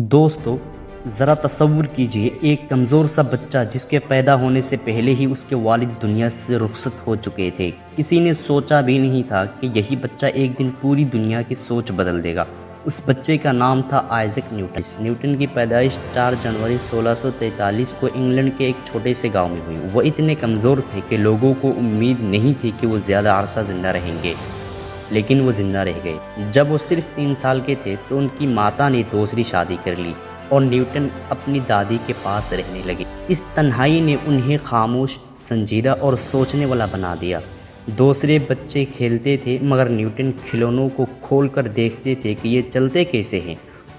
دوستو ذرا تصور کیجئے ایک کمزور سا بچہ جس کے پیدا ہونے سے پہلے ہی اس کے والد دنیا سے رخصت ہو چکے تھے۔ کسی نے سوچا بھی نہیں تھا کہ یہی بچہ ایک دن پوری دنیا کی سوچ بدل دے گا۔ اس بچے کا نام تھا آئزیک نیوٹن۔ نیوٹن کی پیدائش 4 جنوری 1643 کو انگلینڈ کے ایک چھوٹے سے گاؤں میں ہوئی۔ وہ اتنے کمزور تھے کہ لوگوں کو امید نہیں تھی کہ وہ زیادہ عرصہ زندہ رہیں گے، لیکن وہ زندہ رہ گئے۔ جب وہ صرف 3 سال کے تھے تو ان کی ماتا نے دوسری شادی کر لی اور نیوٹن اپنی دادی کے پاس رہنے لگے۔ اس تنہائی نے انہیں خاموش، سنجیدہ اور سوچنے والا بنا دیا۔ دوسرے بچے کھیلتے تھے مگر نیوٹن کھلونوں کو کھول کر دیکھتے تھے کہ یہ چلتے کیسے ہیں۔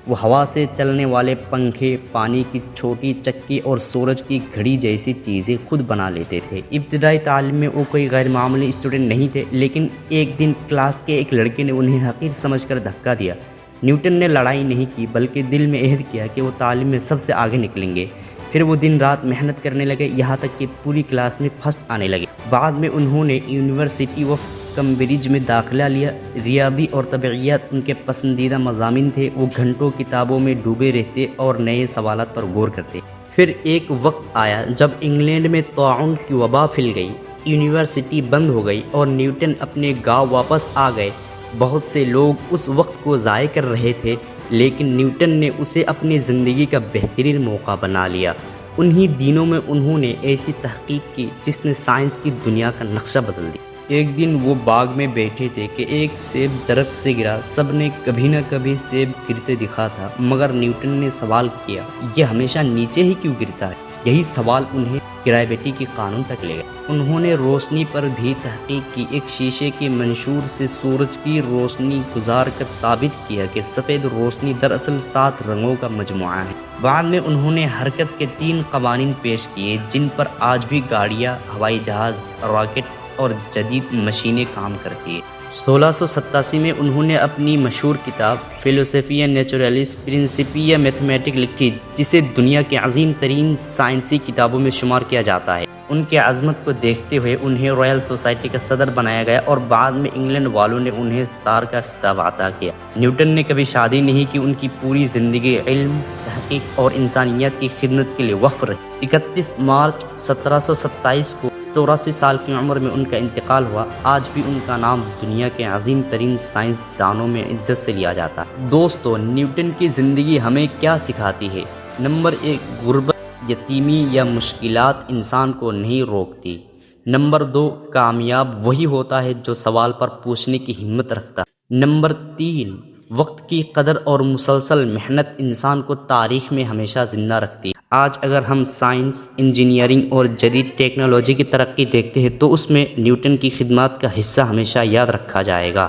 وہ ہوا سے چلنے والے پنکھے، پانی کی چھوٹی چکی اور سورج کی گھڑی جیسی چیزیں خود بنا لیتے تھے۔ ابتدائی تعلیم میں وہ کوئی غیر معمولی اسٹوڈنٹ نہیں تھے، لیکن ایک دن کلاس کے ایک لڑکے نے انہیں حقیر سمجھ کر دھکا دیا۔ نیوٹن نے لڑائی نہیں کی بلکہ دل میں عہد کیا کہ وہ تعلیم میں سب سے آگے نکلیں گے۔ پھر وہ دن رات محنت کرنے لگے، یہاں تک کہ پوری کلاس میں فرسٹ آنے لگے۔ بعد میں انہوں نے یونیورسٹی آف کیمبرج میں داخلہ لیا۔ ریاضی اور طبیعیات ان کے پسندیدہ مضامین تھے۔ وہ گھنٹوں کتابوں میں ڈوبے رہتے اور نئے سوالات پر غور کرتے۔ پھر ایک وقت آیا جب انگلینڈ میں طاعون کی وبا پھیل گئی، یونیورسٹی بند ہو گئی اور نیوٹن اپنے گاؤں واپس آ گئے۔ بہت سے لوگ اس وقت کو ضائع کر رہے تھے، لیکن نیوٹن نے اسے اپنی زندگی کا بہترین موقع بنا لیا۔ انہی دنوں میں انہوں نے ایسی تحقیق کی جس نے سائنس کی دنیا کا نقشہ بدل دیا۔ ایک دن وہ باغ میں بیٹھے تھے کہ ایک سیب درخت سے گرا۔ سب نے کبھی نہ کبھی سیب گرتے دیکھا تھا، مگر نیوٹن نے سوال کیا، یہ ہمیشہ نیچے ہی کیوں گرتا ہے؟ یہی سوال انہیں گریویٹی کے قانون تک لے گیا۔ انہوں نے روشنی پر بھی تحقیق کی۔ ایک شیشے کے منشور سے سورج کی روشنی گزار کر ثابت کیا کہ سفید روشنی دراصل 7 رنگوں کا مجموعہ ہے۔ بعد میں انہوں نے حرکت کے 3 قوانین پیش کیے جن پر آج بھی گاڑیاں، ہوائی جہاز، راکٹ اور جدید مشینیں کام کرتی ہیں۔ 1687 میں انہوں نے اپنی مشہور کتاب فلسفیا نیچرلس پرنسپیا میتھمیٹک لکھی، جسے دنیا کے عظیم ترین سائنسی کتابوں میں شمار کیا جاتا ہے۔ ان کے عظمت کو دیکھتے ہوئے انہیں رائل سوسائٹی کا صدر بنایا گیا اور بعد میں انگلینڈ والوں نے انہیں سار کا خطاب عطا کیا۔ نیوٹن نے کبھی شادی نہیں کی، ان کی پوری زندگی علم، تحقیق اور انسانیت کی خدمت کے لیے وقف رہی۔ 31 مارچ 1727 کو 84 سال کی عمر میں ان کا انتقال ہوا۔ آج بھی ان کا نام دنیا کے عظیم ترین سائنس دانوں میں عزت سے لیا جاتا ہے۔ دوستو، نیوٹن کی زندگی ہمیں کیا سکھاتی ہے؟ نمبر 1، غربت، یتیمی یا مشکلات انسان کو نہیں روکتی۔ نمبر 2، کامیاب وہی ہوتا ہے جو سوال پر پوچھنے کی ہمت رکھتا ہے۔ نمبر 3، وقت کی قدر اور مسلسل محنت انسان کو تاریخ میں ہمیشہ زندہ رکھتی ہے۔ آج اگر ہم سائنس، انجینئرنگ اور جدید ٹیکنالوجی کی ترقی دیکھتے ہیں تو اس میں نیوٹن کی خدمات کا حصہ ہمیشہ یاد رکھا جائے گا۔